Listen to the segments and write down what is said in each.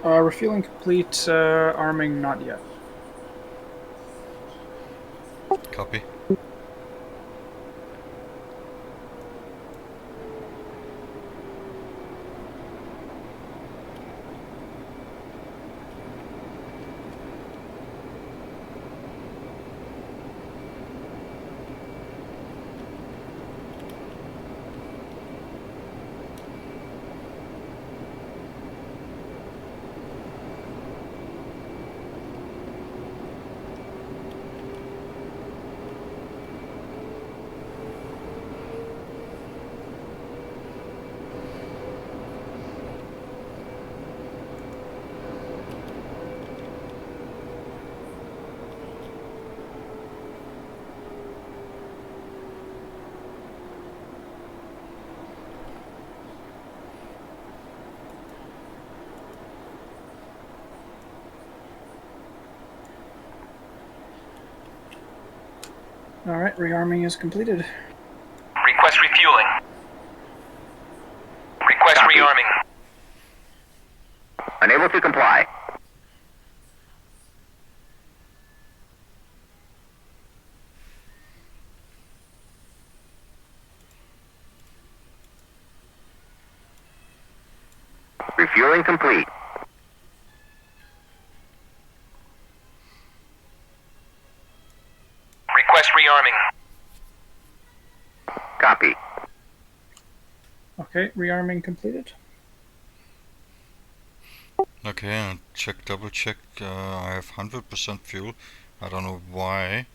Refueling complete, arming not yet. Copy. Alright, rearming is completed. Request refueling. Request Copy. rearming. Unable to comply. Refueling complete. Request rearming. Copy. Okay, rearming completed. Okay, and double check. I have 100% fuel. I don't know why,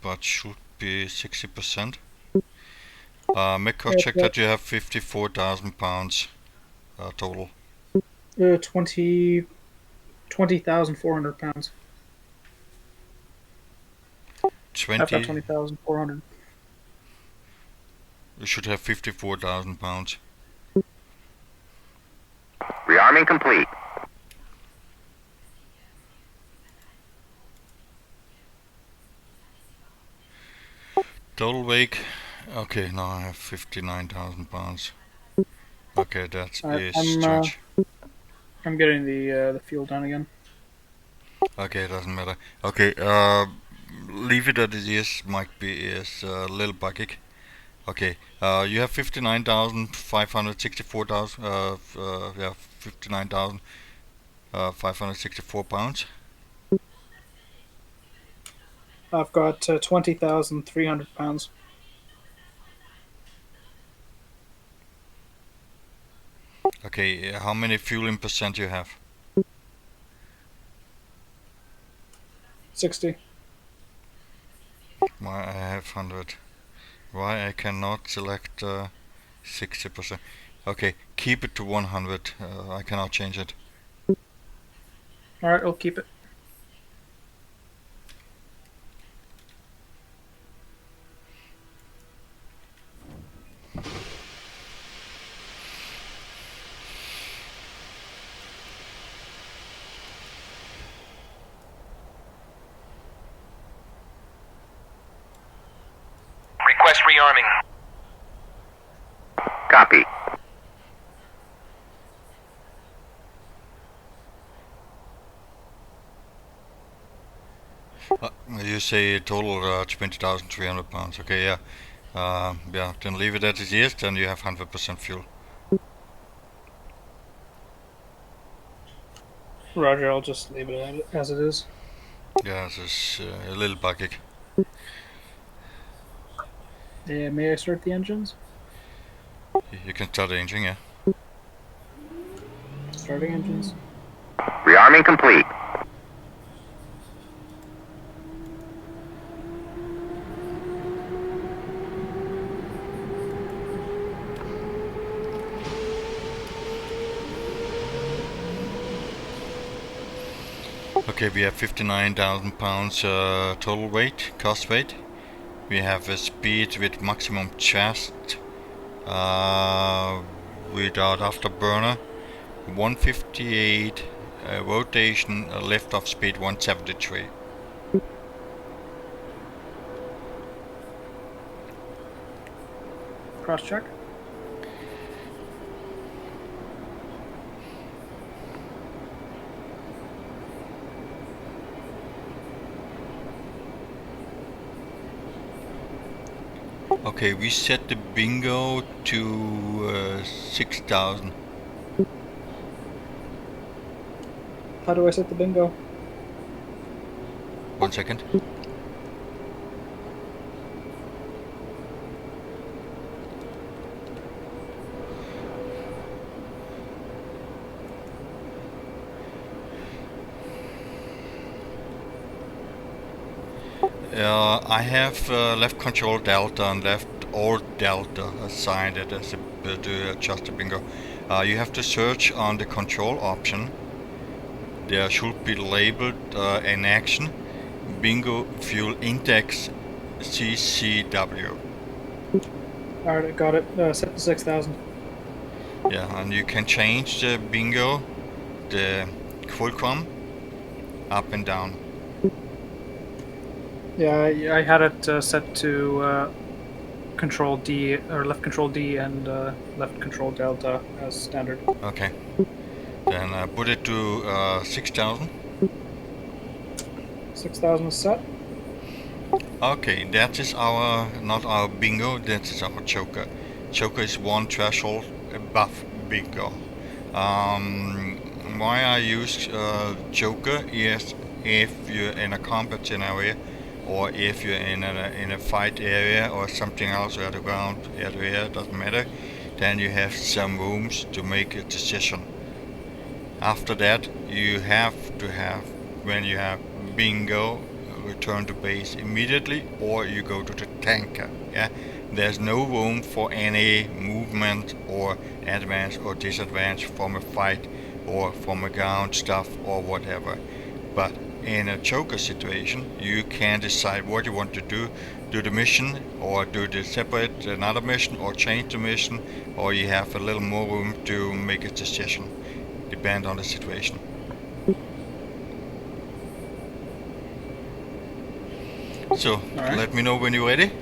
but should be 60%. Make a check that you have 54,000 pounds total. 20,400 pounds. I've got 20. 20,400. You should have 54,000 pounds. Rearming complete. Total weight. Okay, now I have 59,000 pounds. Okay, that Alright, is too much. I'm getting the fuel down again. Okay, it doesn't matter. Okay, leave it as it is. Might be is a little buggy. Okay, you have 59,564,000. Yeah, 59,564 pounds. I've got 20,300 pounds. Okay, how many fueling percent you have? 60. Why I have 100. Why I cannot select 60%? Okay, keep it to 100. I cannot change it. Alright, I'll keep it. Request rearming. Copy. You say total 20,300 pounds. Okay, yeah. Yeah, then leave it as it is, then you have 100% fuel. Roger, I'll just leave it as it is. Yeah, this is a little buggy. May I start the engines? You can start the engine, yeah. Starting engines. Rearming complete. Okay, we have 59,000 pounds total weight, cost weight. We have a speed with maximum chest without afterburner 158, rotation, lift-off speed 173. Cross check. Okay, we set the bingo to 6,000. How do I set the bingo? 1 second. I have left control delta and left alt delta assigned it as to adjust the bingo. You have to search on the control option. There should be labeled in action bingo fuel index CCW. Alright, I got it. Set to 6,000. Yeah, and you can change the bingo, the fulcrum, up and down. Yeah, I had it set to Control D, or left Control D and left Control Delta as standard. Okay. Then put it to 6,000. 6,000 is set. Okay, that is our, not our bingo, that is our choker. Choker is one threshold above bingo. Why I use choker is if you're in a combat scenario, or if you're in a fight area or something else, at the ground, air to air, doesn't matter, then you have some rooms to make a decision. After that, you have to have, when you have bingo, return to base immediately, or you go to the tanker. Yeah, there's no room for any movement or advance or disadvantage from a fight or from a ground stuff or whatever. But in a choker situation, you can decide what you want to do the mission, or do the separate another mission, or change the mission, or you have a little more room to make a decision, depend on the situation. So, Alright. let me know when you're ready.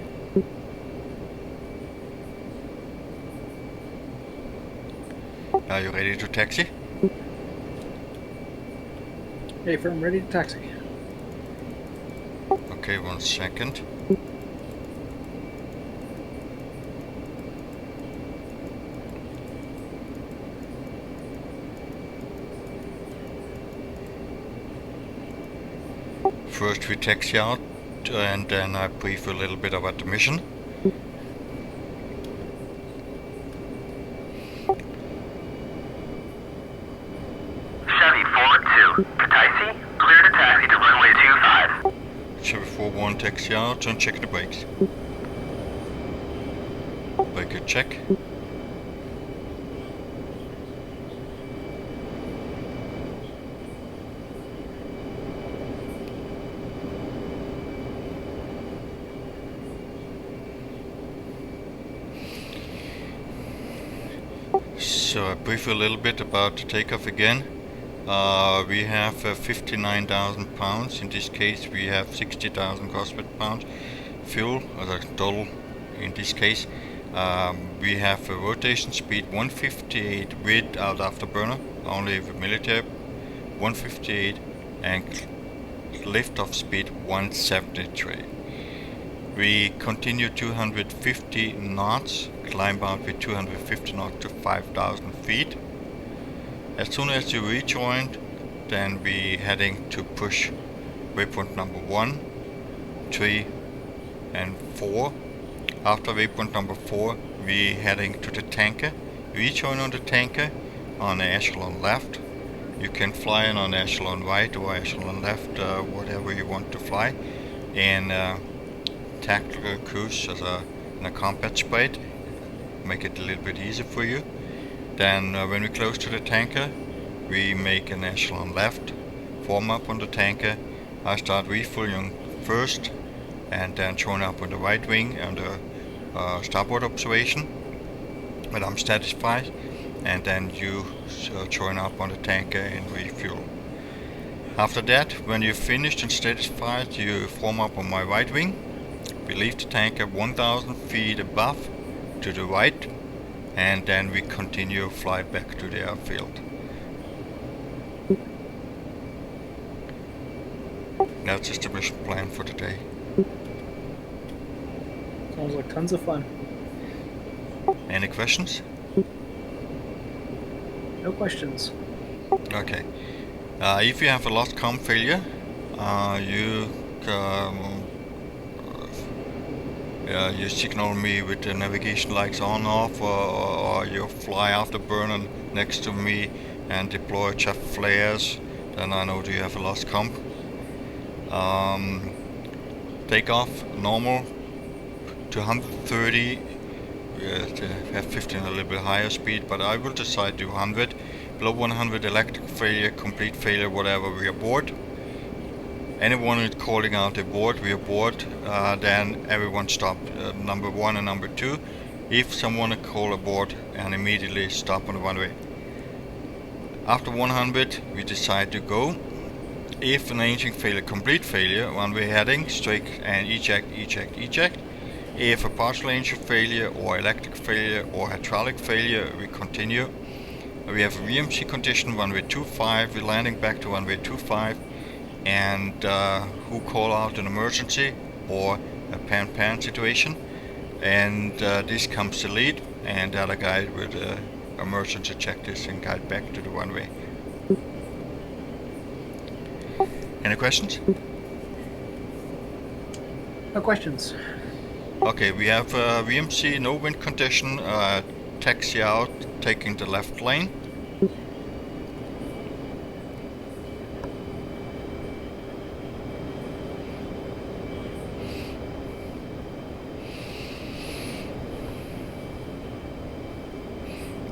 Are you ready to taxi? Hey, firm, ready to taxi. Okay, 1 second. First we taxi out, and then I brief a little bit about the mission. Chevy 4-2. Kataisi, clear to taxi to runway 25. Chevy 4-1 taxi out and check the brakes. Brake check. So I brief a little bit about the takeoff again. We have 59,000 pounds. In this case, we have 60,000 cosmic pounds fuel, or the total. In this case, we have a rotation speed 158 without afterburner, only with military 158, and liftoff speed 173. We continue 250 knots, climb out with 250 knots to 5,000 feet. As soon as you rejoined, then we heading to push waypoint number 1, 3 and 4. After waypoint number 4, we heading to the tanker. Rejoin on the tanker on the echelon left. You can fly on echelon right or echelon left, whatever you want to fly. And tactical cruise in a combat sprite, make it a little bit easier for you. Then when we close to the tanker, we make an echelon left, form up on the tanker. I start refueling first, and then join up on the right wing under starboard observation when I'm satisfied, and then you join up on the tanker and refuel. After that, when you're finished and satisfied, you form up on my right wing. We leave the tanker 1,000 feet above to the right, and then we continue fly back to the airfield. That's just the mission plan for today. Sounds like tons of fun. Any questions? No questions. Okay. If you have a lost comm failure, you signal me with the navigation lights on, off, or you fly afterburner next to me and deploy chaff flares. Then I know you have a lost comp. Takeoff normal to 130. To have 15 a little bit higher speed, but I will decide to 100. Below 100, electric failure, complete failure, whatever, we abort. Anyone who's calling out abort, we abort. Then everyone stop. Number 1 and number 2. If someone call abort, and immediately stop on the runway. After 100, we decide to go. If an engine failure, complete failure, runway heading, straight and eject, eject, eject. If a partial engine failure or electric failure or hydraulic failure, we continue. We have a VMC condition runway 25, we're landing back to runway 25, and who call out an emergency or a pan-pan situation, and this comes the lead, and the other guy with emergency check this and guide back to the runway. Any questions? No questions. Okay, we have VMC, no wind condition, taxi out, taking the left lane.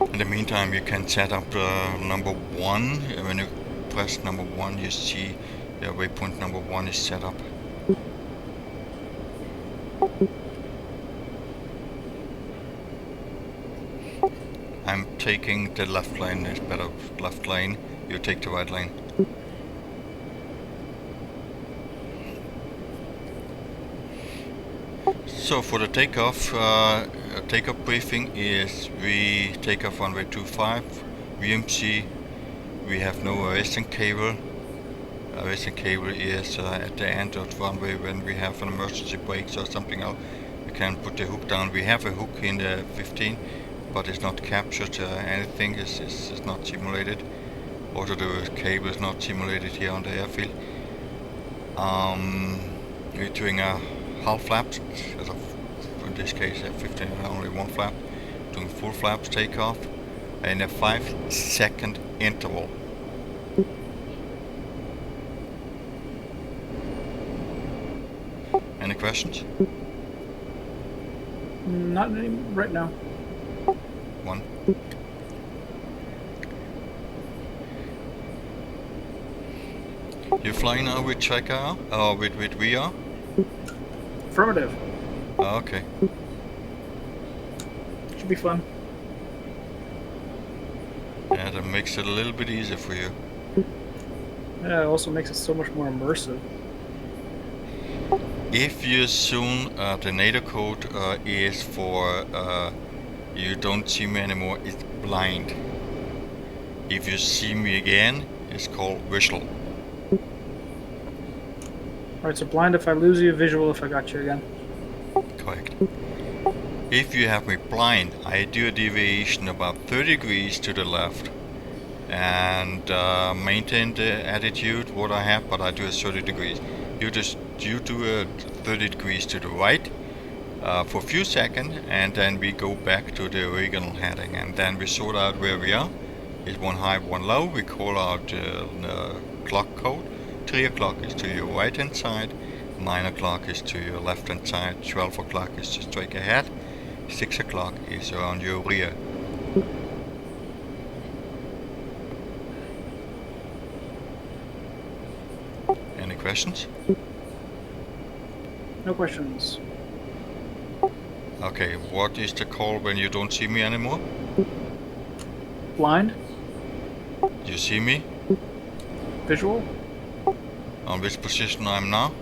In the meantime, you can set up number 1. When you press number 1, you see the waypoint number 1 is set up. I'm taking the left lane, it's better left lane, you take the right lane. So for the takeoff, takeoff briefing is we take off runway 25, VMC, we have no arresting cable. Arresting cable is at the end of the runway when we have an emergency brakes or something else. We can put the hook down. We have a hook in the 15. But it's not captured, anything is not simulated. Also the cable is not simulated here on the airfield. We're doing a half flaps, in this case F-15 only one flap, doing full flaps takeoff in a 5-second interval. Any questions? Not any right now. One. You're flying now with AAR or with VR? Affirmative. Oh, okay. Should be fun. Yeah, that makes it a little bit easier for you. Yeah, it also makes it so much more immersive. If you assume the NATO code is for you don't see me anymore, it's blind. If you see me again, it's called visual. Alright, so blind if I lose you, visual if I got you again. Correct. If you have me blind, I do a deviation about 30 degrees to the left and maintain the attitude what I have, but I do a 30 degrees. You do a 30 degrees to the right for a few seconds, and then we go back to the original heading, and then we sort out where we are. It's one high, one low. We call out the clock code. 3 o'clock is to your right hand side, 9 o'clock is to your left hand side, 12 o'clock is just straight ahead, 6 o'clock is around your rear. Any questions? No questions. Okay, what is the call when you don't see me anymore? Blind? You see me? Visual? On which position I'm now?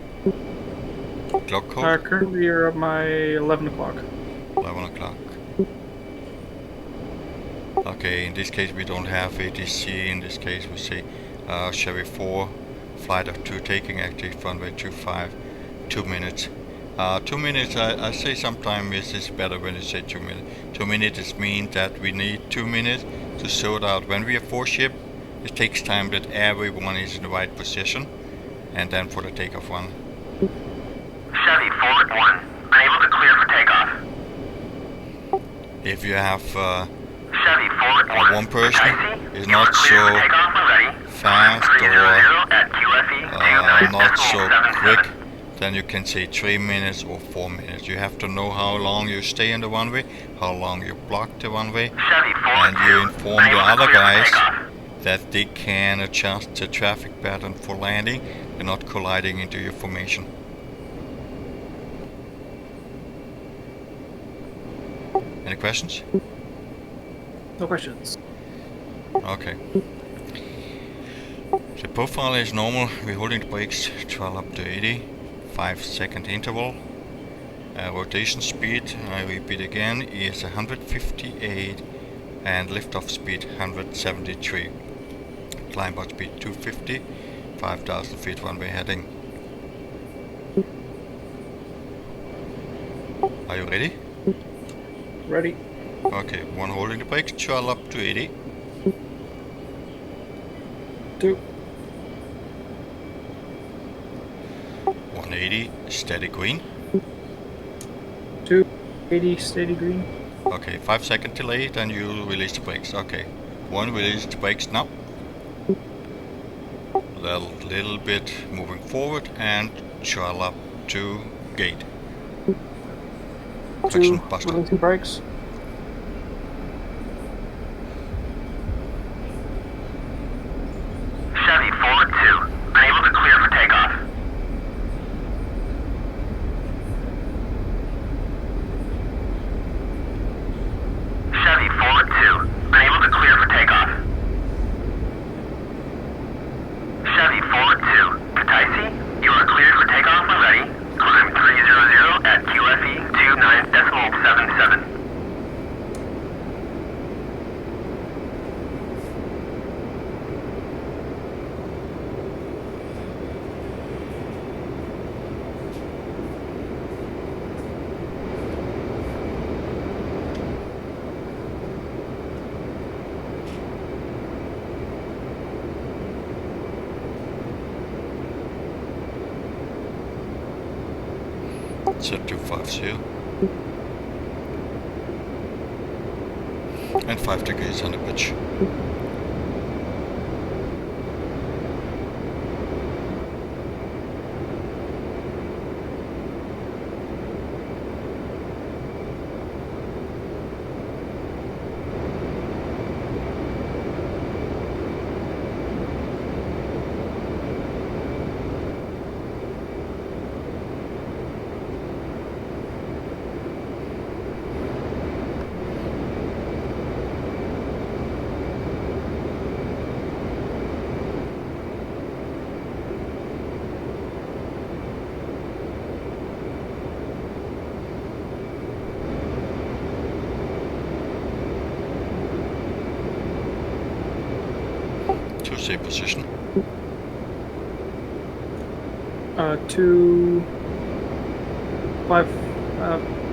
Clock code? Currently you're at my 11 o'clock. 11 o'clock. Okay, in this case we don't have ATC, in this case we say Chevy 4, flight of 2 taking active runway 25, 2 minutes. 2 minutes, I say sometimes it's better when you say 2 minutes. 2 minutes means that we need 2 minutes to sort out. When we have 4 ships, it takes time that everyone is in the right position, and then for the takeoff one. Chevy forward 1, unable to clear for takeoff. If you have Chevy forward 1, one person Practic, is you are not clear so for takeoff when ready. fast Climb 300 or at QFE not so 29.77. quick, then you can say 3 minutes or 4 minutes. You have to know how long you stay in the runway, how long you block the runway, Chevy forward and you 2, inform the unable to other clear for guys takeoff. that they can adjust the traffic pattern for landing and not colliding into your formation. Any questions? No questions. Okay. The profile is normal. We're holding the brakes, throttle up to 80, 5-second interval. Rotation speed, I repeat again, is 158 and liftoff speed 173. Climb out speed 250, 5,000 feet runway heading. Are you ready? Ready. Okay, 1 holding the brakes, throttle up to 80. 2. 180, steady green. 2. 80, steady green. Okay, 5-second delay, then you release the brakes. Okay, 1, release the brakes now. Little bit moving forward and throttle up to gate. 2. Traction busted. Releasing brakes. Chevy forward 2, unable to clear for takeoff. Chevy forward 2, unable to clear for takeoff. Chevy forward 2, Kataisi, you are cleared for takeoff when ready. Climb 300 at QFE 29.77. Set 250. And 5 degrees on the pitch. To safe position. 2. 5.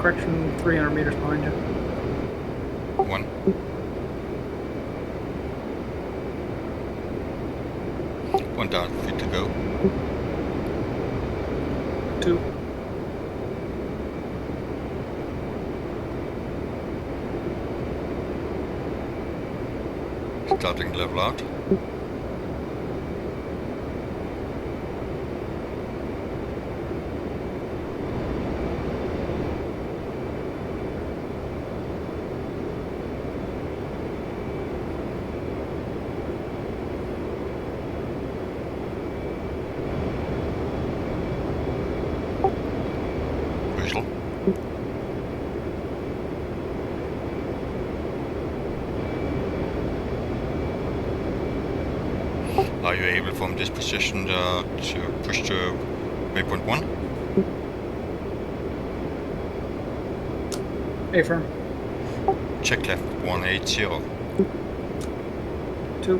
Correction, 300 meters behind you. 1. 1,000 feet to go. 2. Starting level out. Whistle. Are you able from this position to push to waypoint 1? Affirm. Check left 180. 2.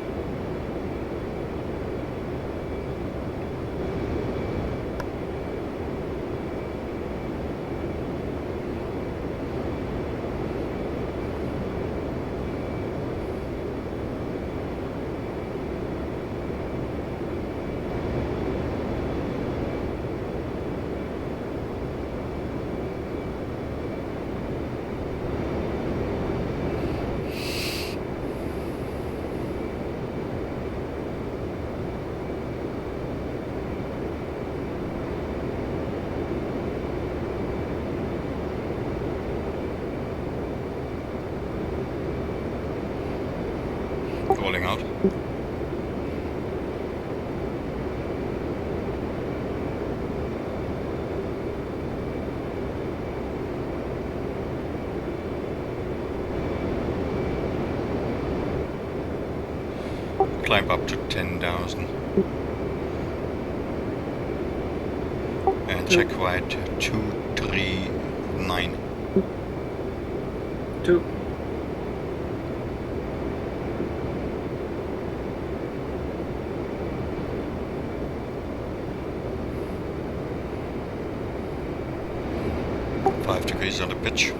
climb up to 10,000. And check right 239. 2. Five degrees on the pitch.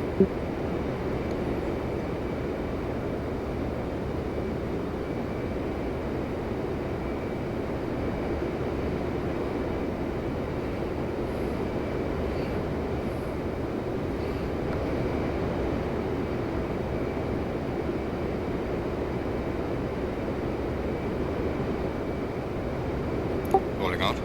Rolling out.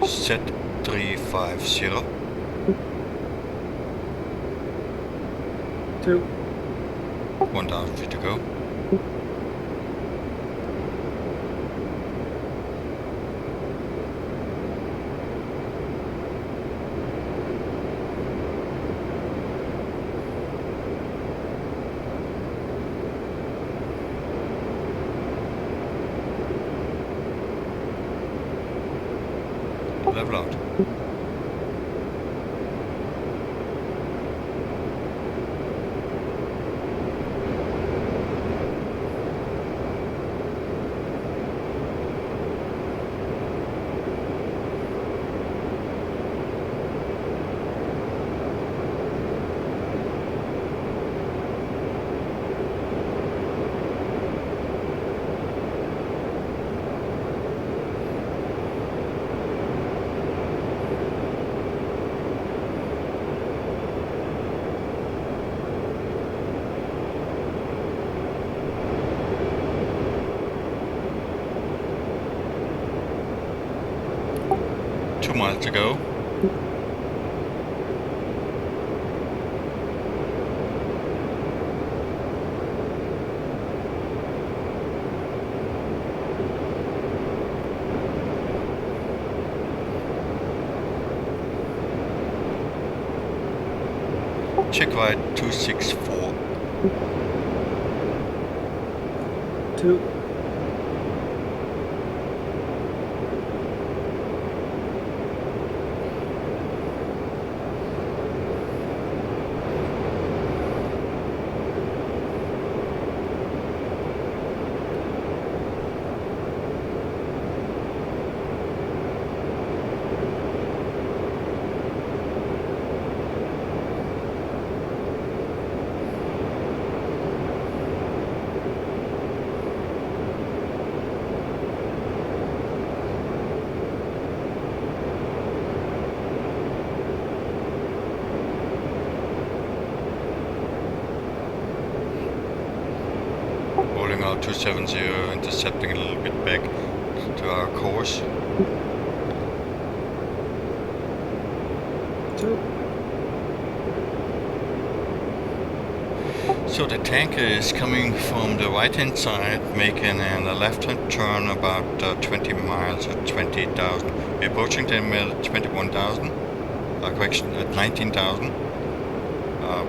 Set 350. 2. 1,000 feet to go. Level out. Miles to go. Check right 264. 2. Rolling out 270, intercepting a little bit back to our course. 2. So the tanker is coming from the right hand side, making a left hand turn about 20 miles at 20,000. We're approaching them at 21,000, correction, at 19,000,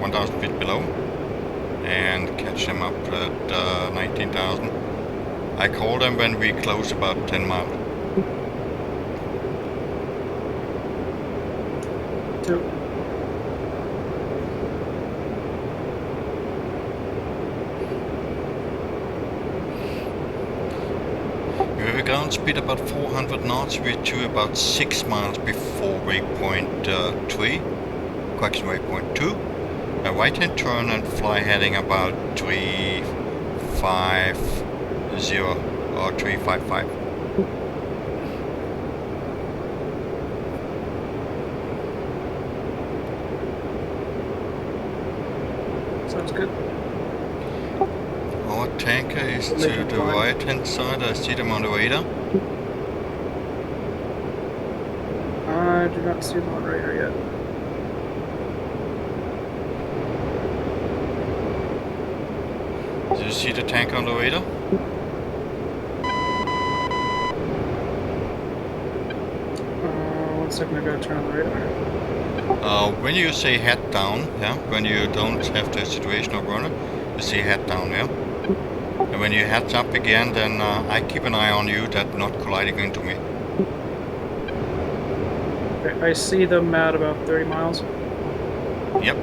1,000 feet below, and catch them up at 19,000. I call them when we close about 10 miles. 2. We have a ground speed about 400 knots. We're to about 6 miles before waypoint 3, correction, waypoint 2. A right hand turn and fly heading about 350 or 355. good. Our tanker is to Mission the fine. right hand side. I see them on the radar. I do not see them on radar yet. Do you see the tanker on the radar? 1 second, I gotta turn on the radar. When you say head down, yeah, when you don't have the situational burner, you say head down, yeah? And when you head up again, then I keep an eye on you that not colliding into me. Okay, I see them at about 30 miles. Yep.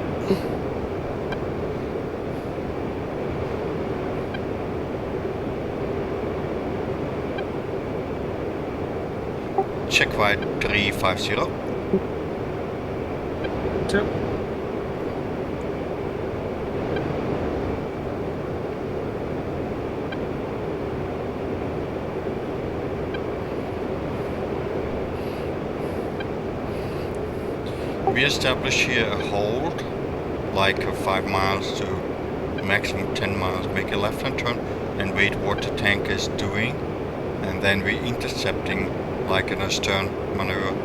Check right 350. 2. We establish here a hold, like 5 miles to maximum 10 miles. Make a left-hand turn and wait what the tank is doing, and then we intercepting like an astern maneuver.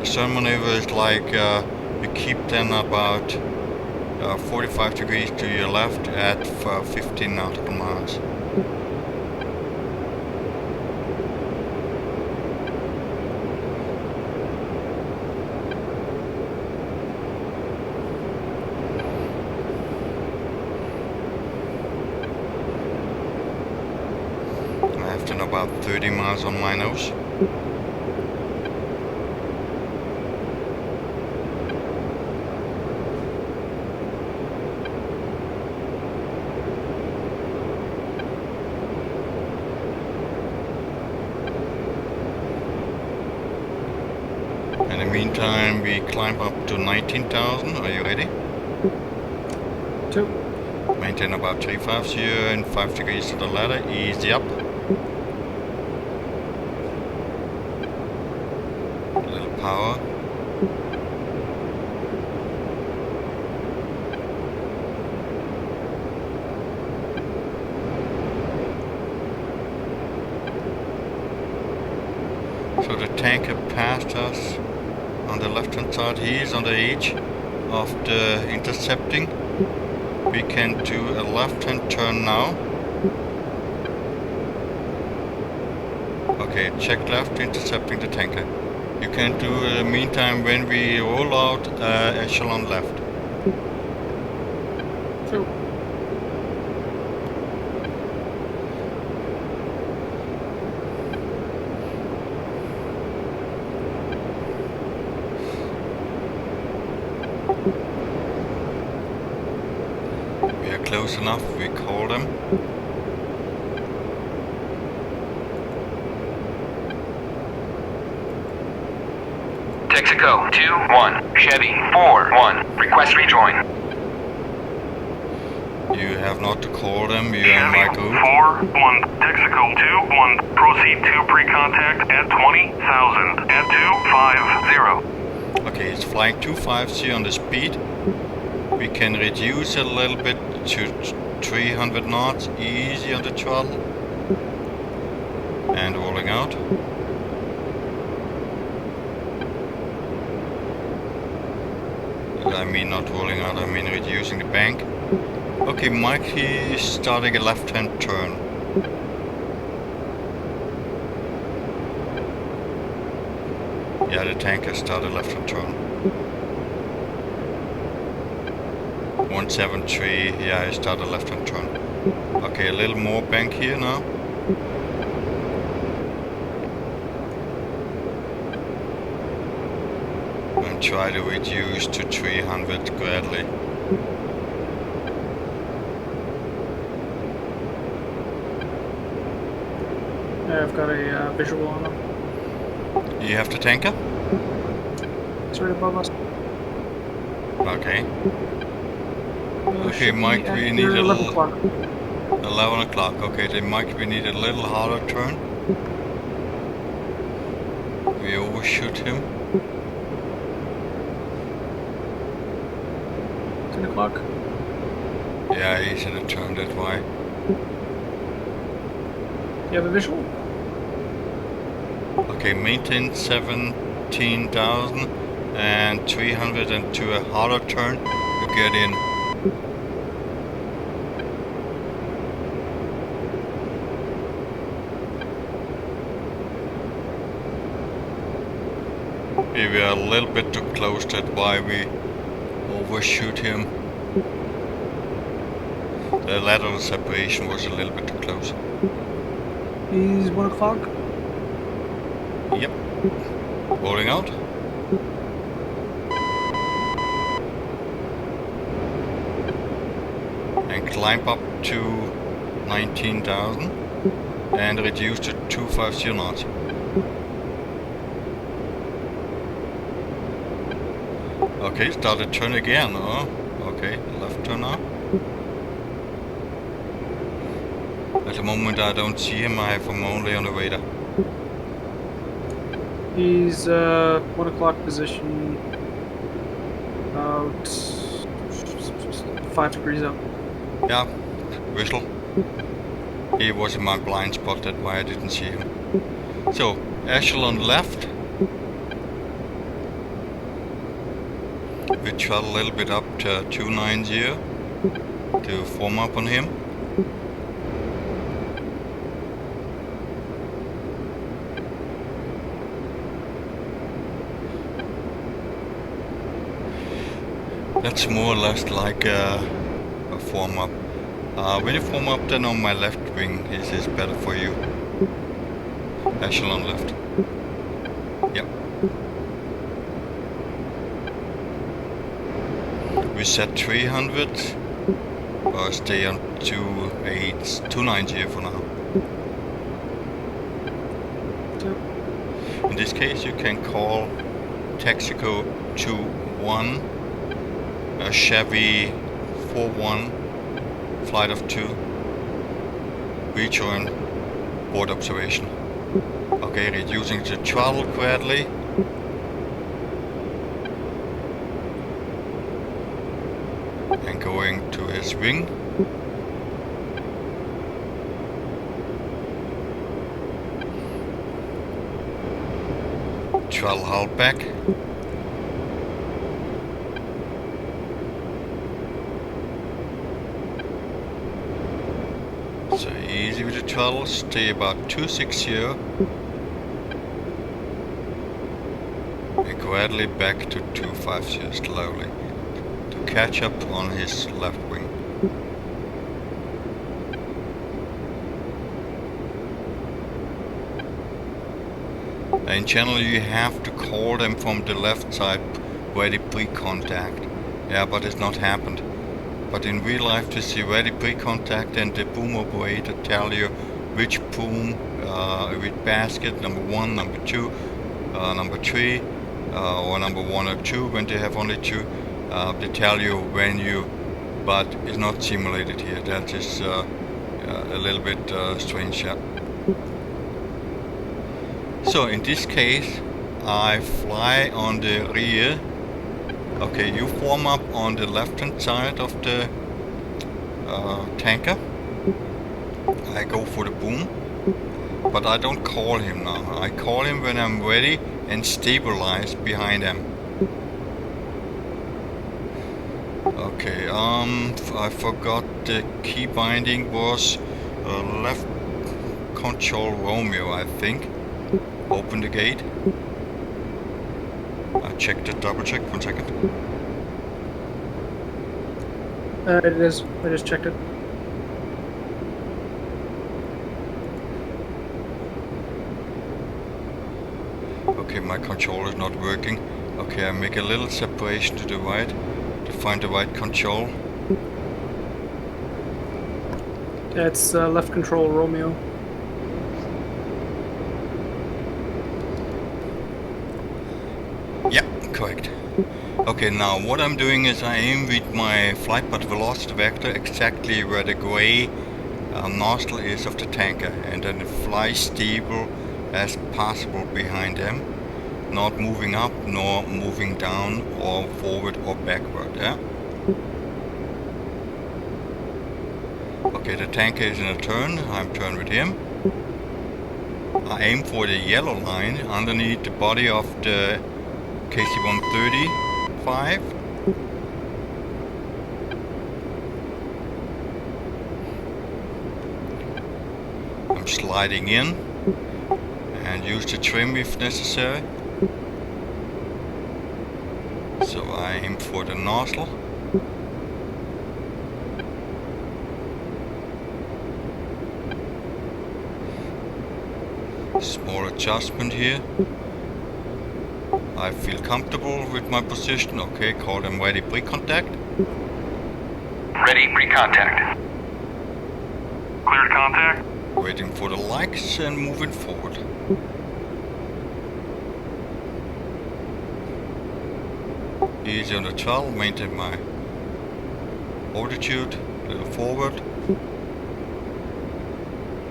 Astern maneuver is like you keep then about 45 degrees to your left at 15 nautical miles. I have done about 30 miles on my nose. In the meantime, we climb up to 19,000. Are you ready? 2. Maintain about 350 and 5 degrees to the ladder. Easy up. A little power. So the tanker passed us on the left hand side. He is on the edge of the intercepting. We can do a left hand turn now. Okay, check left, intercepting the tanker. You can do meantime when we roll out echelon left. 2. We are close enough, we call them. Texaco 2-1, Chevy 4-1, request rejoin. You have not to call them, you are in my group. 4-1, Texaco 2-1, proceed to pre-contact at 20,000 at 250. Okay, it's flying 250 on the speed. We can reduce a little bit to 300 knots, easy on the throttle. And rolling out. I mean not rolling out, I mean reducing the bank. Okay, Mike, he's starting a left-hand turn. Yeah, the tanker started left-hand turn. 173, yeah, I started left-hand turn. Okay, a little more bank here now. And try to reduce to 300 gradually. Yeah, I've got a visual on them. You have the tanker? It's right above us. Okay. Okay, Should be Mike, at we need your a 11 little... o'clock. 11 o'clock. Okay, then Mike, we need a little harder turn. We overshoot him. 10 o'clock. Yeah, he's in a turn, that's why. You have a visual? Okay, maintain 17,300 and to a harder turn, you get in. We were a little bit too close, that's why we overshoot him. The lateral separation was a little bit too close. He's 1 o'clock. Yep. Rolling out. And climb up to 19,000 and reduce to 250 knots. Okay, start a turn again. Oh, okay, left turn now. At the moment I don't see him, I have him only on the radar. He's 1 o'clock position. About 5 degrees up. Yeah, whistle. He was in my blind spot, that's why I didn't see him. So, echelon left. We throttle a little bit up to 290 to form up on him. That's more or less like a form up. When you form up, then on my left wing, this is better for you. Echelon left. Yep. We set 300, or stay on 290 for now. In this case, you can call Texaco 2-1, a Chevy 4-1, flight of 2, rejoin board observation. Okay, reducing the throttle gradually. And going to his wing. Throttle hull back. So easy with the throttle, stay about 260 and gradually back to 250 slowly to catch up on his left wing. In general you have to call them from the left side ready pre-contact. Yeah, but it's not happened. But in real life this is ready pre-contact and the boom operator tell you which boom, which basket, number 1, number 2, number 3, or number 1 or 2 when they have only 2. They tell you when you, but it's not simulated here. That is a little bit strange. Yeah. So in this case I fly on the rear. Okay, you form up on the left hand side of the tanker. I go for the boom, but I don't call him now. I call him when I'm ready and stabilize behind him. Okay, I forgot the key binding was left control Romeo, I think. Open the gate. I checked it, double check, 1 second. It is. I just checked it. Okay, my control is not working. Okay, I make a little separation to the right to find the right control. It's left control Romeo. Yeah, correct. Okay, now what I'm doing is I aim with my flight path velocity vector exactly where the gray nozzle is of the tanker, and then fly stable as possible behind them, not moving up nor moving down or forward or backward. Yeah. Okay, the tanker is in a turn. I'm turned with him. I aim for the yellow line underneath the body of the KC-135. I'm sliding in and use the trim if necessary. So I aim for the nozzle. Small adjustment here. I feel comfortable with my position. Okay, call them ready pre-contact. Ready, pre-contact. Cleared contact. Waiting for the lights and moving forward. Easy on the 12, maintain my altitude, a little forward,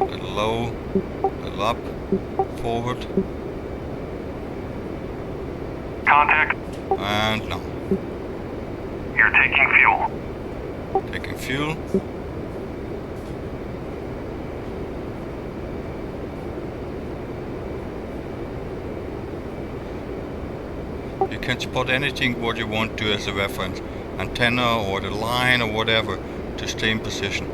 a little low, a little up, forward, Contact. and now. You're taking fuel. Taking fuel. You can spot anything what you want to as a reference, antenna or the line or whatever, to stay in position.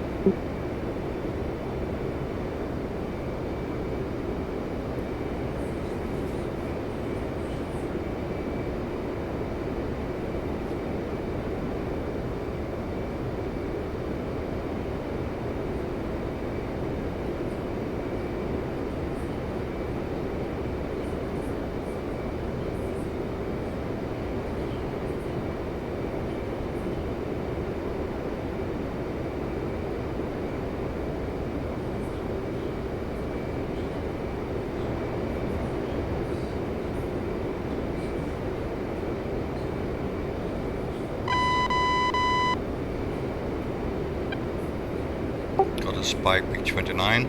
Got a spike MiG-29.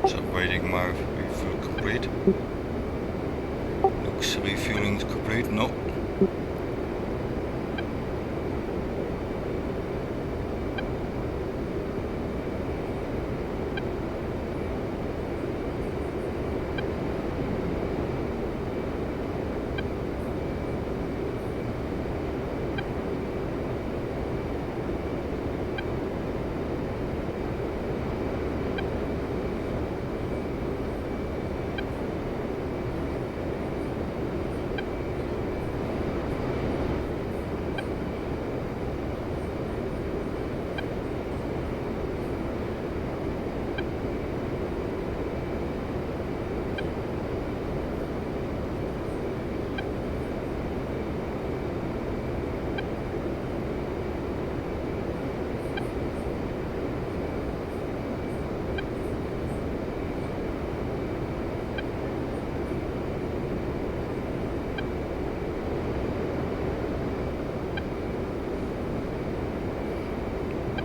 So waiting my refuel complete. Looks refueling complete. No.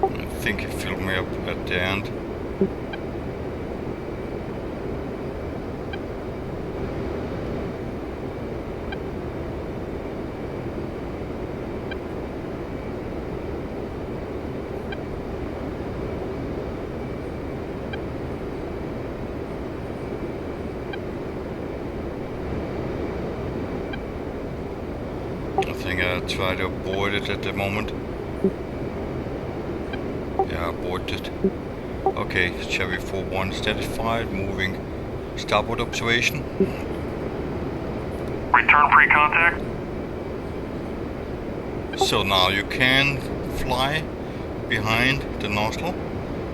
I think he filled me up at the end. I think I try to avoid it at the moment. Yeah, aborted. Okay, Cherry 4-1 satisfied, moving starboard observation. Return pre-contact. So now you can fly behind the nozzle,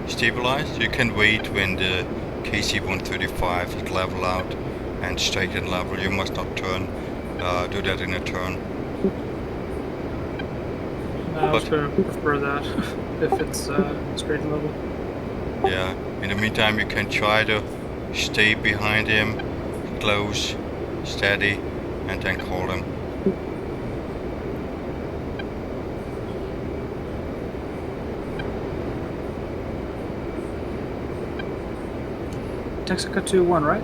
stabilize. You can wait when the KC-135 is level out and straight and level. You must not turn, do that in a turn. I was But- going to prefer that if it's straight and level. Yeah, in the meantime you can try to stay behind him, close, steady, and then call him. Texaco 2-1, right?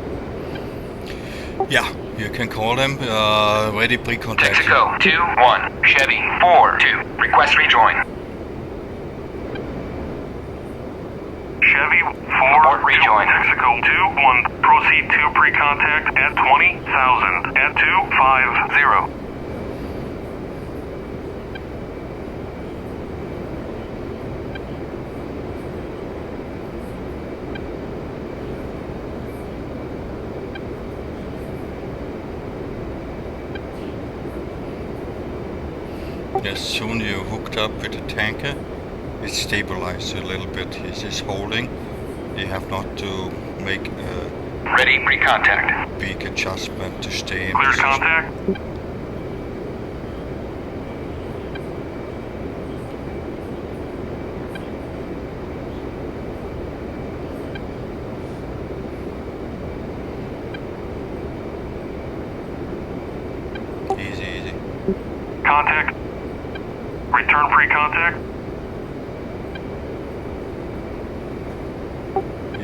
Yeah, you can call him, ready pre-contact. Texaco 2-1, Chevy 4-2, request rejoin. Chevy 4 rejoin. Texaco 2-1, proceed to pre-contact at 20,000 at 250. As soon as you're hooked up with the tanker, it stabilizes a little bit. He's holding. You have not to make a Ready pre-contact. big adjustment to stay in Cleared position. contact. Easy, easy. Contact. Return pre-contact.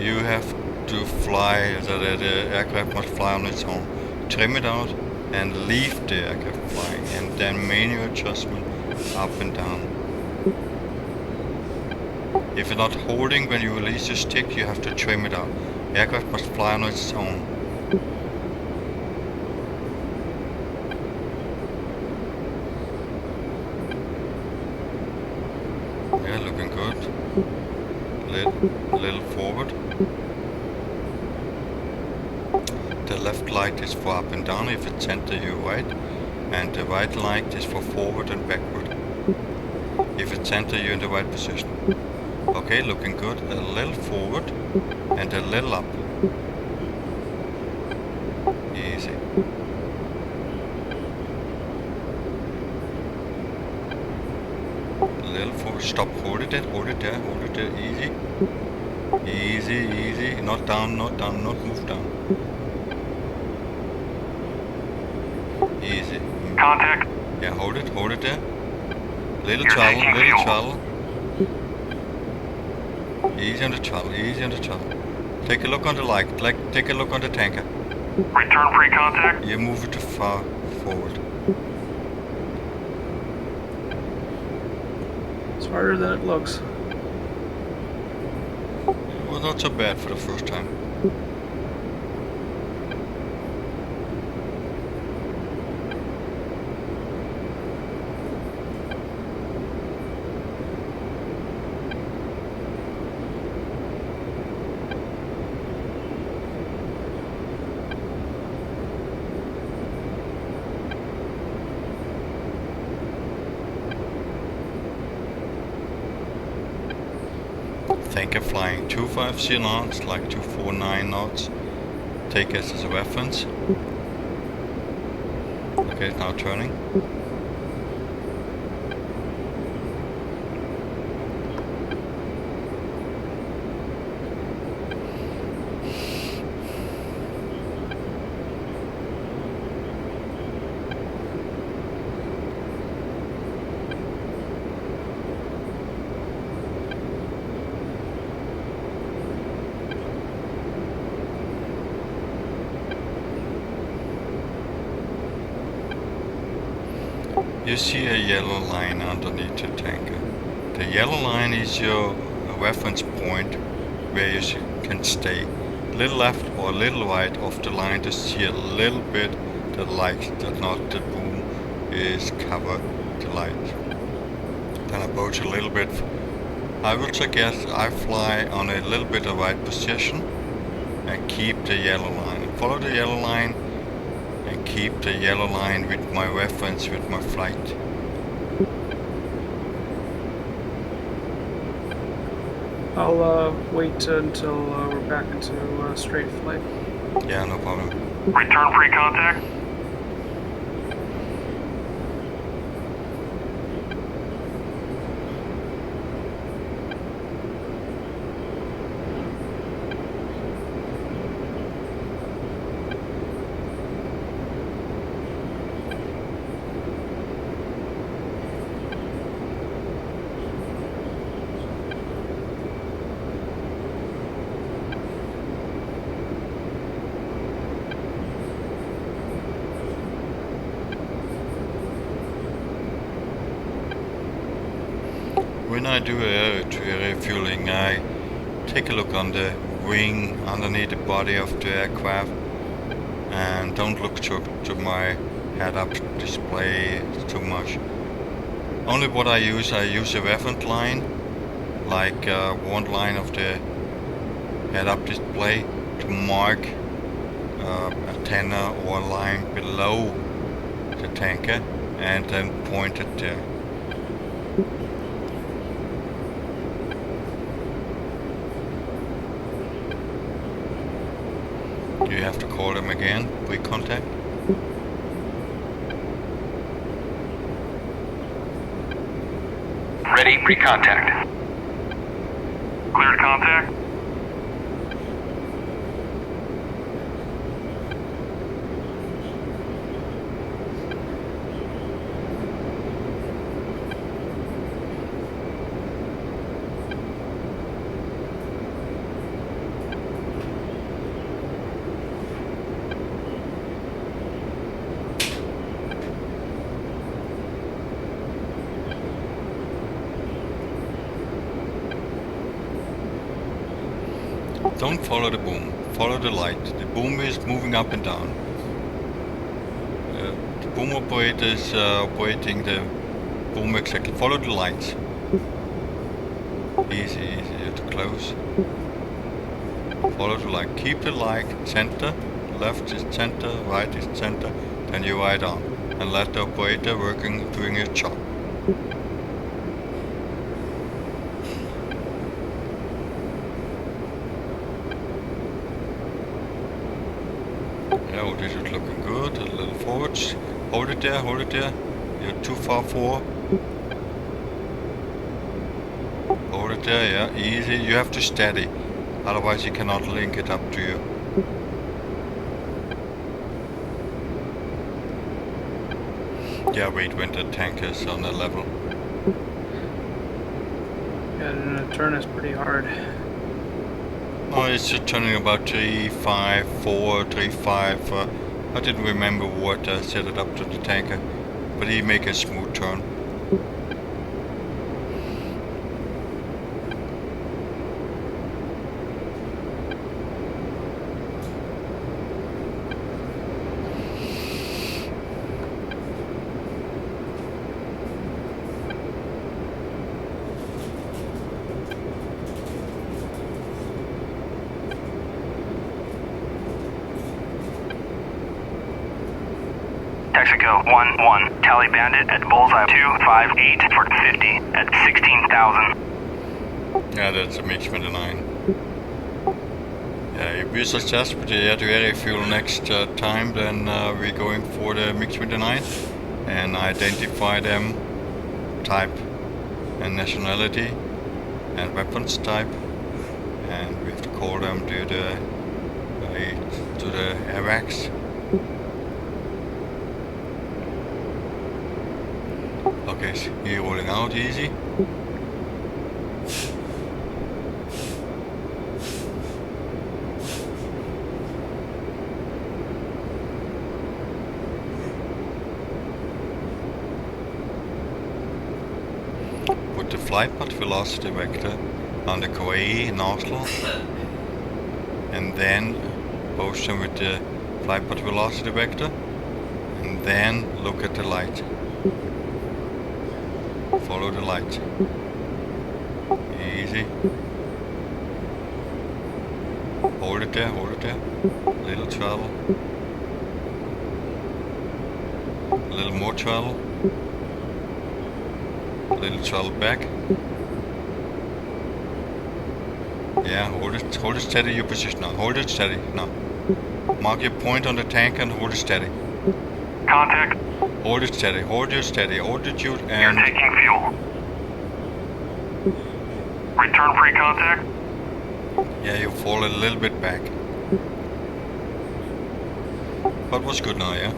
You have to fly, the aircraft must fly on its own. Trim it out and leave the aircraft flying, and then manual adjustment up and down. If you're not holding when you release the stick, you have to trim it out. Aircraft must fly on its own. Yeah, looking good. Little forward. The left light is for up and down if it's center, you right. And the right light is for forward and backward. If it's center, you're in the right position. Okay, looking good. A little forward and a little up. Easy. A little forward. Stop. Hold it there. Hold it there. Hold it there. Easy. Easy, easy. Not down, not down, not move down. Easy. Contact. Yeah, hold it there. Little You're throttle, taking little fuel. throttle. Easy on the throttle, easy on the throttle. Take a look on the light, take a look on the tanker. Return pre-contact. You move it too far forward. It's harder than it looks. Well, not so bad for the first time. Tanker flying 250 knots, like 249 knots. Take this as a reference. Okay, it's now turning. You see a yellow line underneath the tanker. The yellow line is your reference point where you can stay. A little left or a little right of the line to see a little bit the light, that not the boom is covered the light. Then approach a little bit. I would suggest I fly on a little bit of right position and keep the yellow line. Follow the yellow line and keep the yellow line with my reference, with my flight. I'll wait until we're back into straight flight. Yeah, no problem. Return pre-contact. When I do air refueling, I take a look on the wing underneath the body of the aircraft and don't look to my head-up display too much. Only what I use a reference line, like one line of the head-up display to mark antenna or line below the tanker and then point it there. You have to call them again, pre-contact. Ready, pre-contact. Cleared contact. Don't follow the boom, follow the light. The boom is moving up and down. The boom operator is operating the boom exactly. Follow the lights. Easy, easy to close. Follow the light. Keep the light center. Left is center, right is center. Then you ride on. And let the operator doing his job. Yeah, this is looking good. A little forwards. Hold it there, hold it there. You're too far forward. Hold it there, yeah, easy. You have to steady. Otherwise you cannot link it up to you. Yeah, wait when the tank is on the level. Yeah, and the turn is pretty hard. Oh, it's just turning about 3.5, 4, 3.5. I didn't remember what set it up to the tanker, but he make a smooth turn. Texaco 1-1. Tally bandit at bullseye 258 for 50 at 16,000. Yeah, that's a MiG-29. Yeah, if we success with the air-to-air fuel next time, then we're going for the MiG-29 and identify them, type and nationality and weapons type, and we have to call them to the AWACS. Okay, so here rolling out easy. Put the flight path velocity vector on the gray nozzle and then post them with the flight path velocity vector and then look at the light. Follow the light. Easy. Hold it there, hold it there. Little travel. A little more travel. A little travel back. Yeah, hold it steady, your position now. Hold it steady, now. Mark your point on the tank and hold it steady. Contact. Hold it steady, hold it steady, altitude You're and... taking fuel. Return pre-contact. Yeah, you fall a little bit back. But was good now, yeah?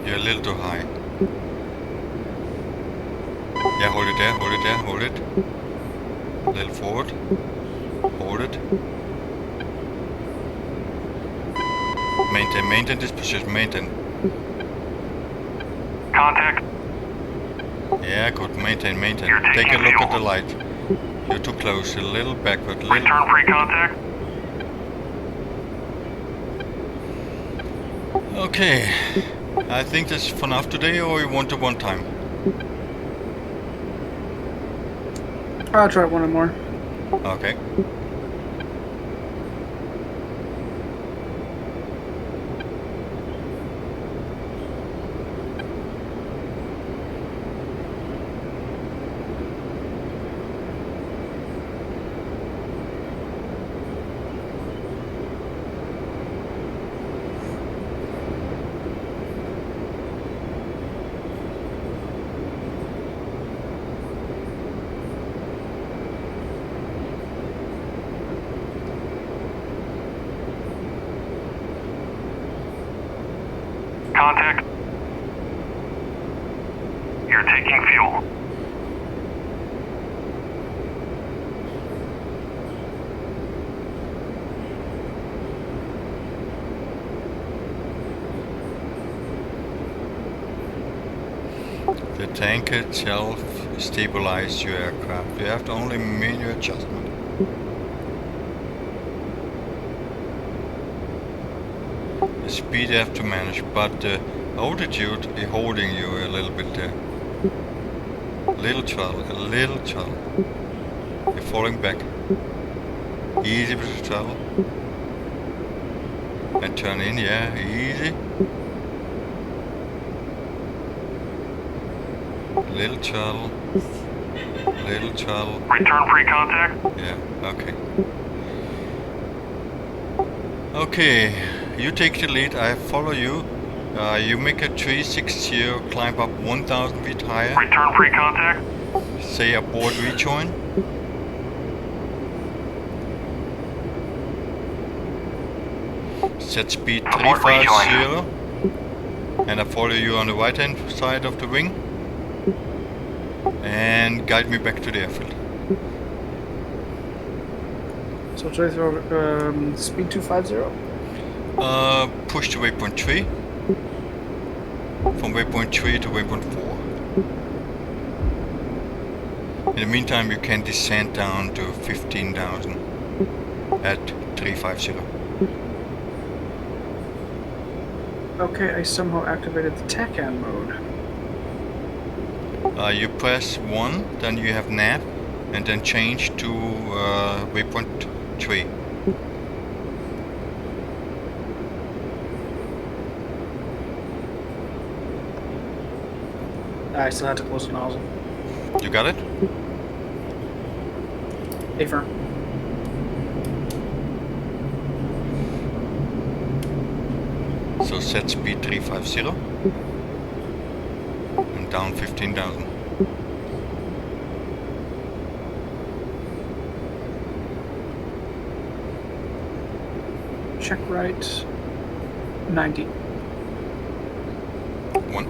You're a little too high. Yeah, hold it there, hold it there, hold it. A little forward. Hold it. Maintain this position, maintain. Contact. Yeah, good, maintain. You're Take a taking look at fuel. the light. You're too close, a little backward, Return pre-contact. Okay. I think that's for enough today, or you want to one time? I'll try one more. Okay. Contact. You're taking fuel. The tank itself stabilizes your aircraft. You have to only manual adjustment. The speed you have to manage, but the altitude is holding you a little bit there. Little throttle, a little throttle. You're falling back. Easy with the throttle. And turn in, yeah, easy. Little throttle. Little throttle. Return pre-contact. Yeah, okay. Okay, you take the lead, I follow you. You make a 360, climb up 1,000 feet higher. Return pre-contact. Say aboard rejoin. Set speed Abort 350. And I follow you on the right hand side of the wing. And guide me back to the airfield. So try throw speed 250. Push to waypoint 3. From waypoint 3 to waypoint 4. In the meantime, you can descend down to 15,000 at 350. Okay, I somehow activated the TACAN mode. You press 1, then you have nav, and then change to waypoint 3. I still had to close the nozzle. You got it? Affirm. So set speed 350 and down 15,000. Check right. 90. 1.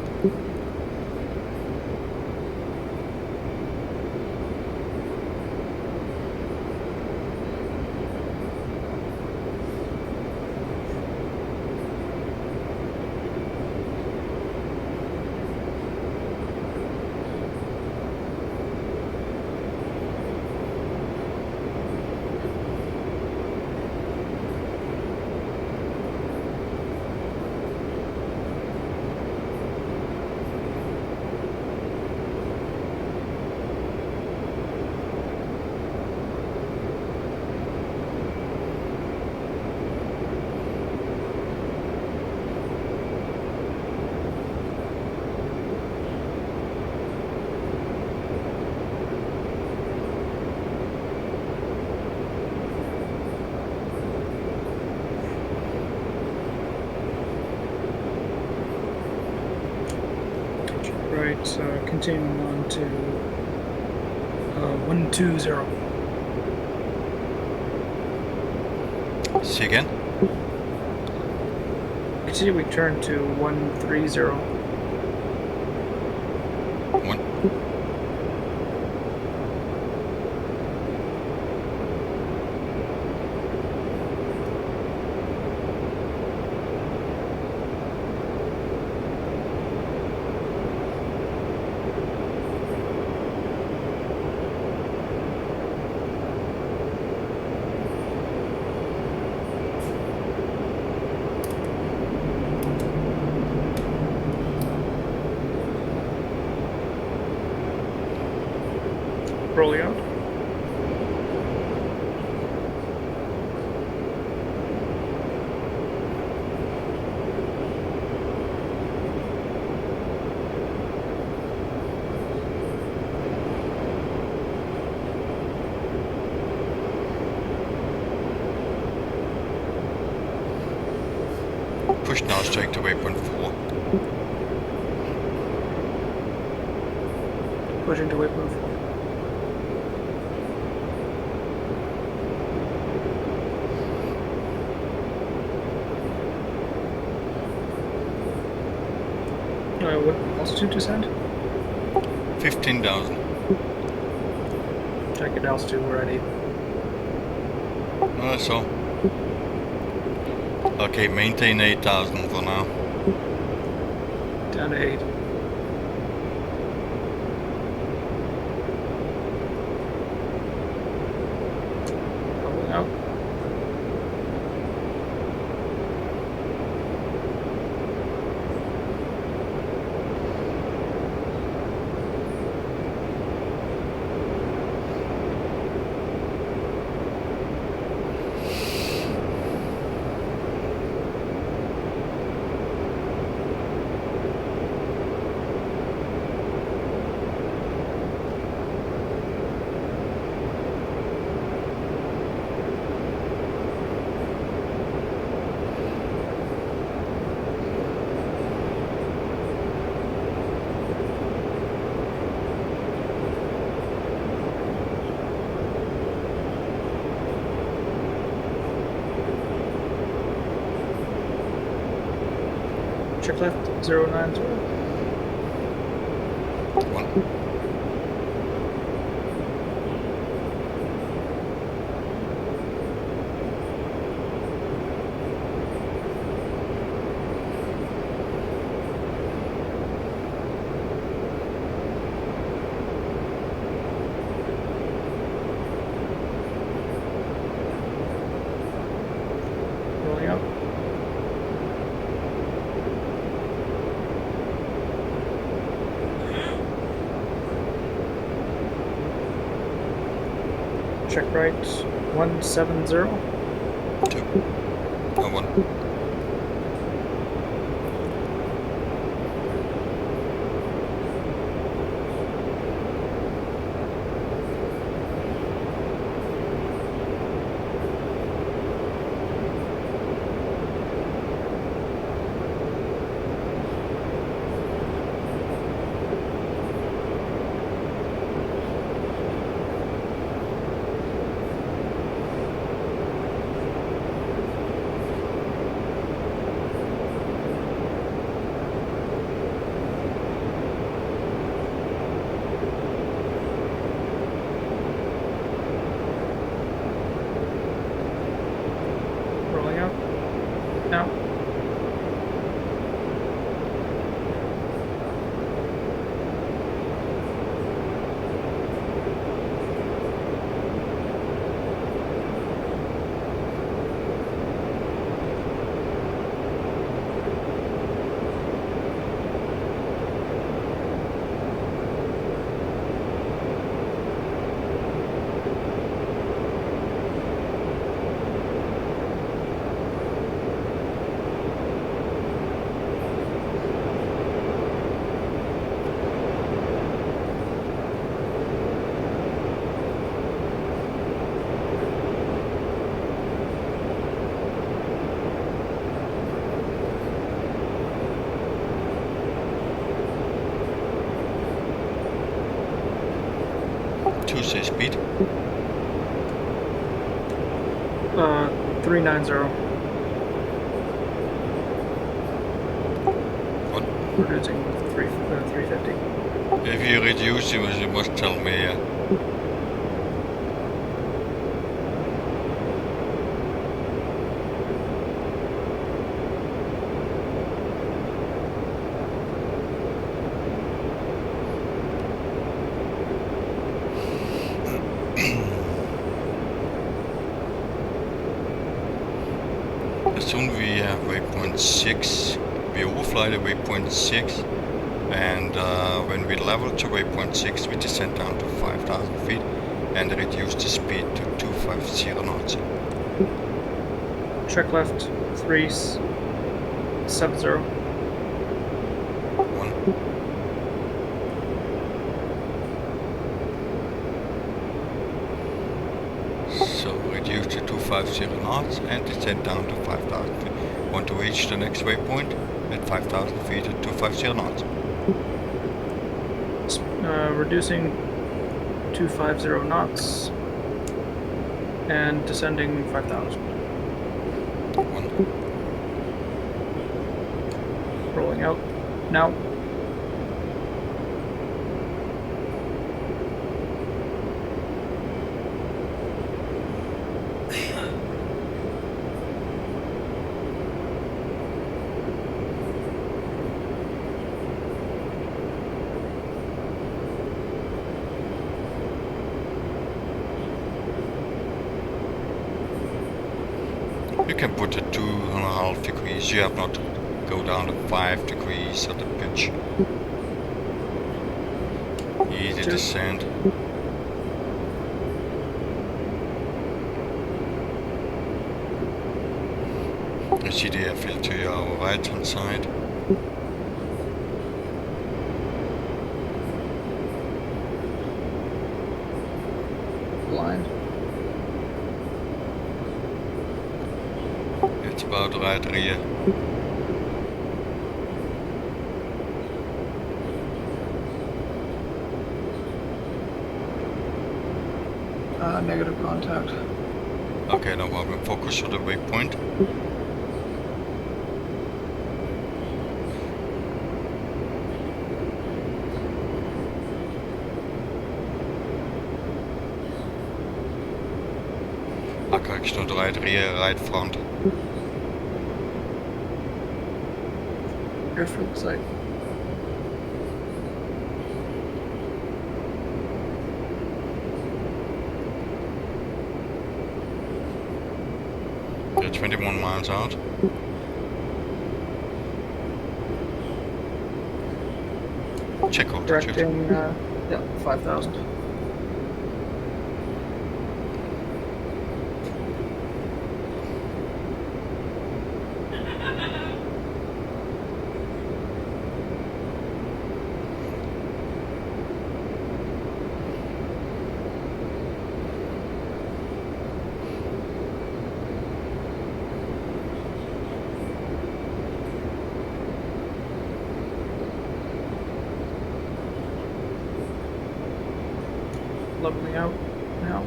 Alright, continuing on to 120. See again? Continuing turn to 130. One. Rolling out. Push now straight to waypoint 4. Pushing to waypoint 4. What altitude descent? 15,000. Check it altitude already. So. Okay, maintain 8,000 for now. Down to 8. Rolling out. Check left, 090. 1. Rolling out. Check right, 170. 2. 1. F-15C speed. 390. What? Reducing 350. If you reduce, you must tell me. As soon as we have waypoint 6, we overfly the waypoint 6, and when we level to waypoint 6, we descend down to 5,000 feet and reduce the speed to 250 knots. Check left 370. 1. So reduce to 250 knots and descend down to 5,000 feet. Want to reach the next waypoint at 5,000 feet at 250 knots. Reducing 250 knots and descending 5,000. 1. Rolling out now. You can put it 2.5 degrees. You have not to go down to 5 degrees at the pitch. Easy descent. You see the airfield to your right hand side. Blind. It's about right rear. Negative contact. Okay, no problem. Focus on the waypoint. Correction on the right rear, right front. Airfield site. They're 21 miles out. Check altitude. Correcting, yeah, 5,000. Leveling out now.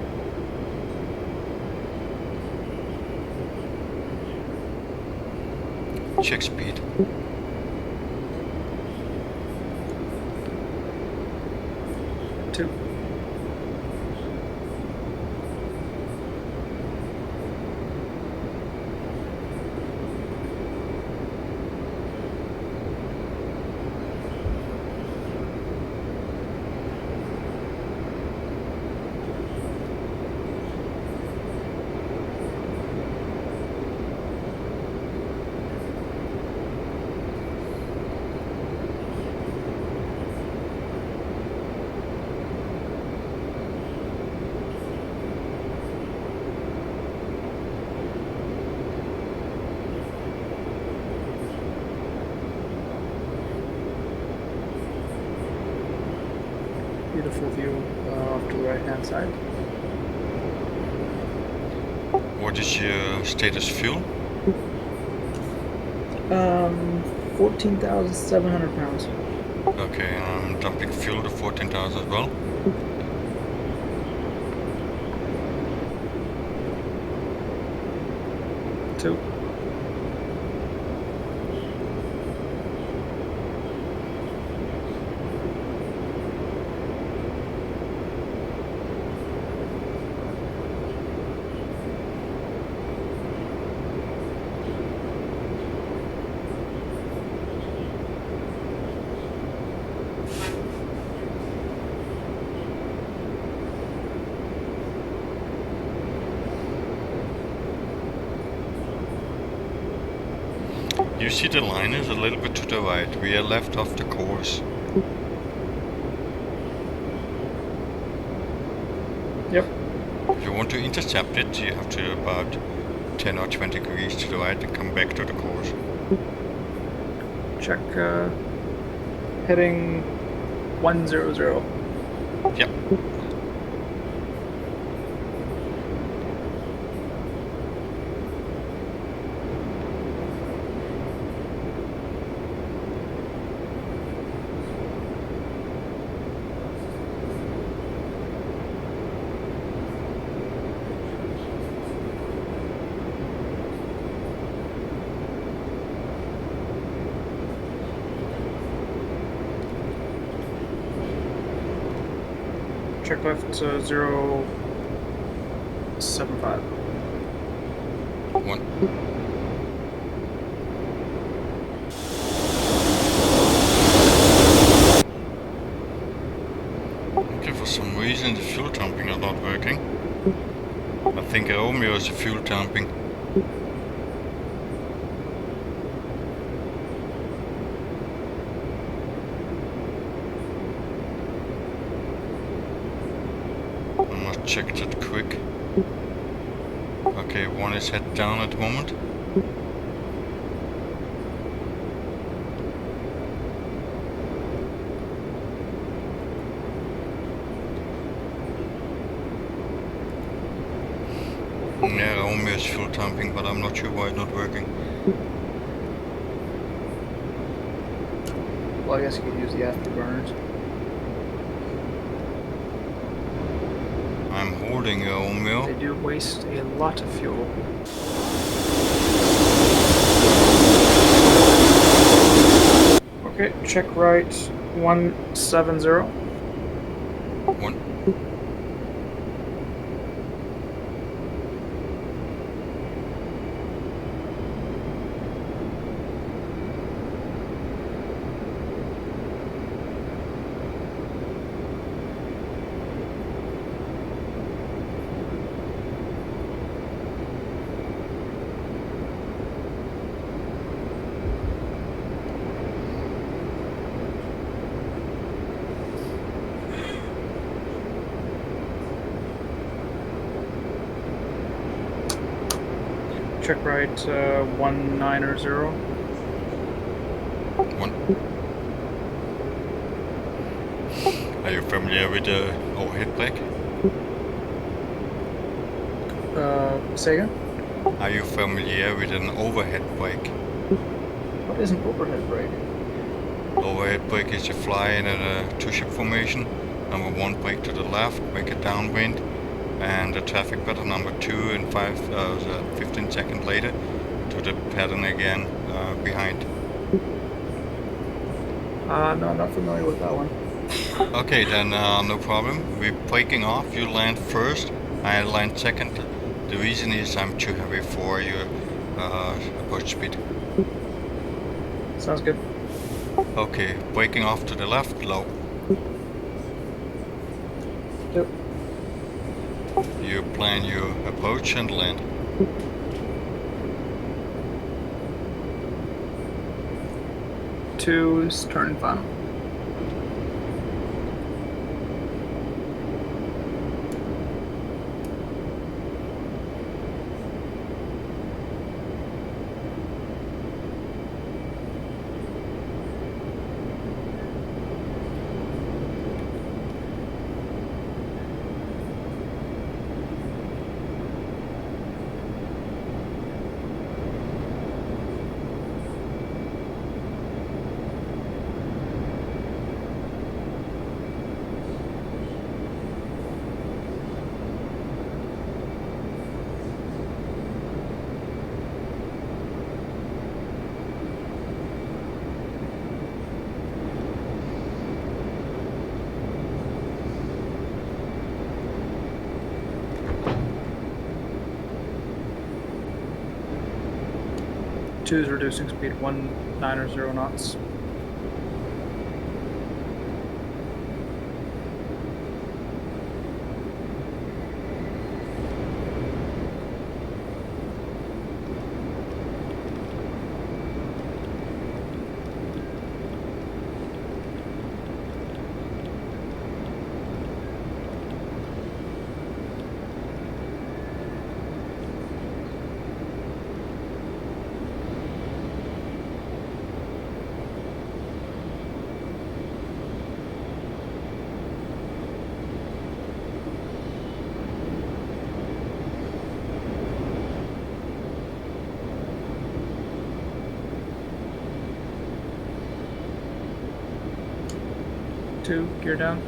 Check speed. Two. Beautiful view off to the right hand side. What is your status fuel? 14,700 pounds. Okay, I'm dumping fuel to 14,000 as well. 2. You see the line is a little bit to the right. We are left off the course. Yep. If you want to intercept it, you have to about 10 or 20 degrees to the right and come back to the course. Check heading 100. Yep. Check left 075. 1. Okay, for some reason the fuel dumping is not working. I think Romeo is fuel dumping. I must check that quick. Okay, one is head down at the moment. Yeah, Romeo is fuel dumping, but I'm not sure why it's not working. Well, I guess you could use the afterburners. I'm holding Romeo. They do waste a lot of fuel. Okay, check right 170. 1. Check right 190. 1. Are you familiar with the overhead brake? Say again? Are you familiar with an overhead brake? What is an overhead brake? Overhead brake is you fly in a two-ship formation. Number 1 brake to the left, make a downwind, and the traffic pattern number 2 and 15 seconds later to the pattern again behind. No, I'm not familiar with that one. Okay, then no problem. We're braking off. You land first, I land second. The reason is I'm too heavy for your approach speed. Sounds good. Okay, braking off to the left, low. Yep. You plan your approach and land. Two, turn final. 2 is reducing speed 19 knots. Two, gear down.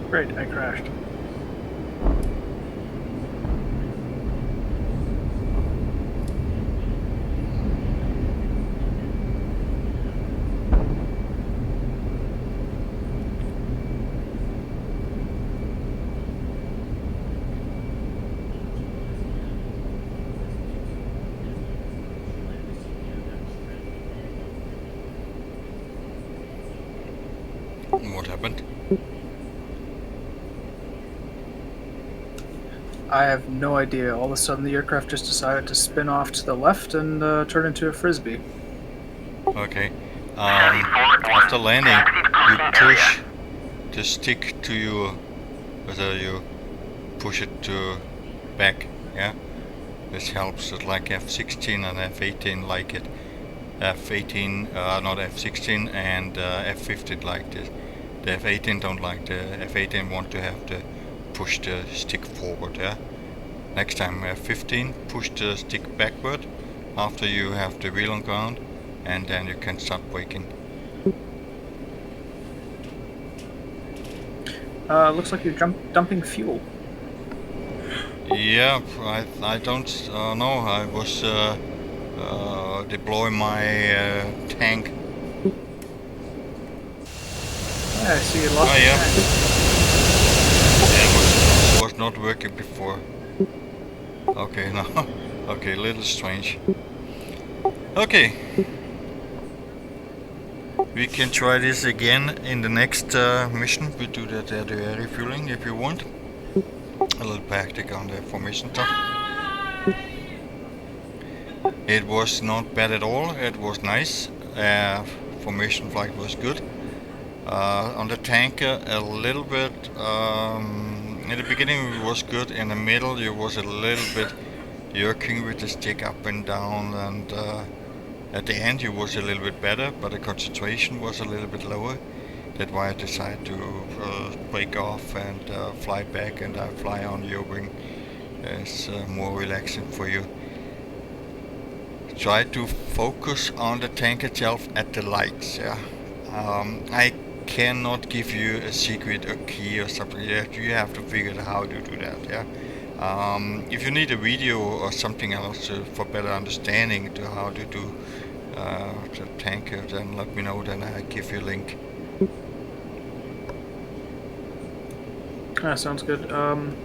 Great, I crashed. What happened? I have no idea. All of a sudden, the aircraft just decided to spin off to the left and turn into a frisbee. Okay. After landing, you push the stick to your, whether you push it to back, yeah? This helps it, like F-16 and F-18 like it. F-18, not F-16, and F-15 like this. The F-18 don't like the F-18 want to have to push the stick forward, yeah? Next time F-15, push the stick backward after you have the wheel on ground, and then you can start braking. Looks like you're dumping fuel. Yeah, I don't know. I was deploying my tank. Yeah, I see you lost Oh, your yeah. tank. Yeah, it was not working before. Okay, now. Okay, a little strange. Okay. We can try this again in the next mission. We do that at the refueling if you want. A little practic on the formation stuff. It was not bad at all. It was nice. Formation flight was good. On the tanker, a little bit. In the beginning, it was good. In the middle, it was a little bit jerking with the stick up and down, and at the end, it was a little bit better, but the concentration was a little bit lower. That's why I decided to break off and fly back, and I fly on your wing. It's more relaxing for you. Try to focus on the tank itself at the lights. Yeah, I cannot give you a secret or key or something. You have to figure out how to do that. Yeah. If you need a video or something else for better understanding to how to do the tanker, then let me know. Then I give you a link. Sounds good.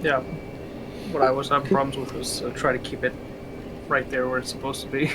Yeah, what I was having problems with was try to keep it right there where it's supposed to be.